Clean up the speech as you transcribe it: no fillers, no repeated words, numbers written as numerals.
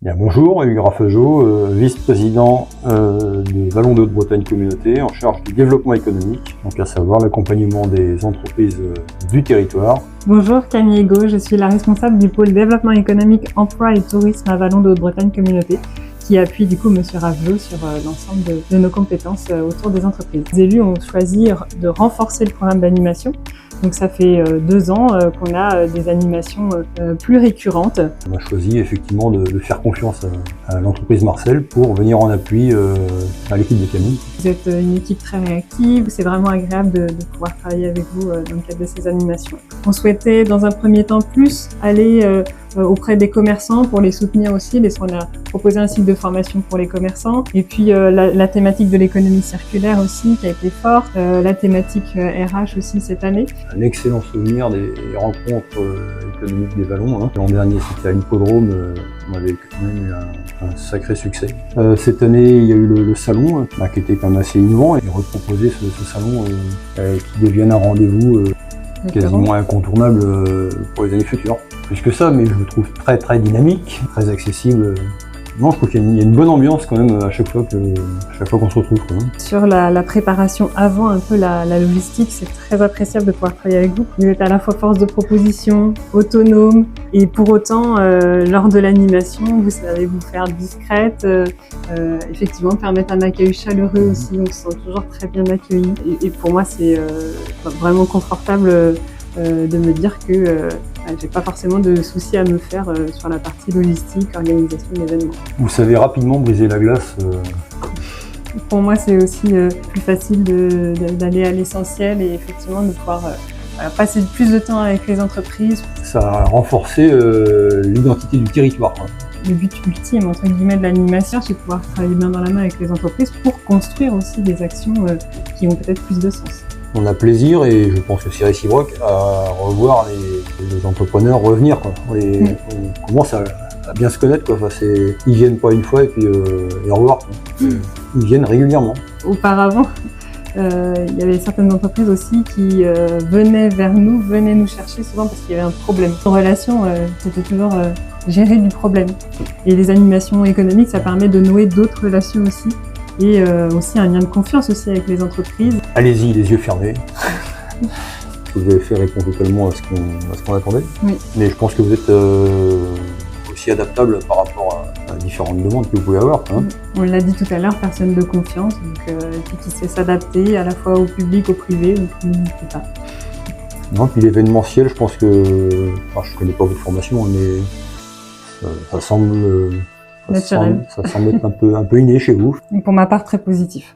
Bien, bonjour, Hugues Raffegeot, vice-président de Vallon de Haute-Bretagne Communauté, en charge du développement économique, donc à savoir l'accompagnement des entreprises du territoire. Bonjour, Camille Ego, je suis la responsable du pôle développement économique, emploi et tourisme à Vallon de Haute-Bretagne Communauté, qui appuie du coup Monsieur Raffegeot sur l'ensemble de nos compétences autour des entreprises. Les élus ont choisi de renforcer le programme d'animation. Donc ça fait 2 ans qu'on a des animations plus récurrentes. On a choisi effectivement de faire confiance à l'entreprise Marcel pour venir en appui à l'équipe de Camille. Vous êtes une équipe très réactive, c'est vraiment agréable de pouvoir travailler avec vous dans le cadre de ces animations. On souhaitait dans un premier temps plus aller auprès des commerçants pour les soutenir aussi, parce qu'on a proposé un cycle de formation pour les commerçants. Et puis la thématique de l'économie circulaire aussi qui a été forte, la thématique RH aussi cette année. Un excellent souvenir des rencontres économiques des Vallons. L'an dernier c'était à l'hippodrome, on avait quand même eu un sacré succès. Cette année il y a eu le salon qui était quand même assez innovant et reproposer ce salon qui devienne un rendez-vous quasiment incontournable pour les années futures. Plus que ça, mais je le trouve très dynamique, très accessible. Non, je trouve qu'il y a une bonne ambiance quand même à chaque fois qu'on se retrouve. Sur la préparation avant un peu la logistique, c'est très appréciable de pouvoir travailler avec vous. Vous êtes à la fois force de proposition, autonome, et pour autant, lors de l'animation, vous savez vous faire discrète, effectivement permettre un accueil chaleureux aussi, on se sent toujours très bien accueilli. Et pour moi, c'est vraiment confortable de me dire que j'ai pas forcément de soucis à me faire sur la partie logistique, organisation de l'événement. Vous savez rapidement briser la glace. Pour moi, c'est aussi plus facile d'aller à l'essentiel et effectivement de pouvoir passer plus de temps avec les entreprises. Ça a renforcé l'identité du territoire. Le but ultime, entre guillemets, de l'animation, c'est de pouvoir travailler main dans la main avec les entreprises pour construire aussi des actions qui ont peut-être plus de sens. On a plaisir, et je pense que c'est réciproque, à revoir les entrepreneurs revenir. On commence à bien se connaître. Ils viennent pas une fois et puis au revoir. Ils viennent régulièrement. Auparavant, il y avait certaines entreprises aussi qui venaient nous chercher souvent parce qu'il y avait un problème. En relation, c'était toujours gérer du problème. Et les animations économiques, ça permet de nouer d'autres relations aussi. Et aussi un lien de confiance aussi avec les entreprises. Allez-y, les yeux fermés. Vous avez fait répondre totalement à ce qu'on attendait. Oui. Mais je pense que vous êtes aussi adaptable par rapport à différentes demandes que vous pouvez avoir. On l'a dit tout à l'heure, personne de confiance, et puis qui sait s'adapter à la fois au public, au privé, donc n'hésitez pas. Non, puis l'événementiel, je pense que, je connais pas votre formation, mais ça semble naturel. Ça semble être un peu inné chez vous. Pour ma part, très positif.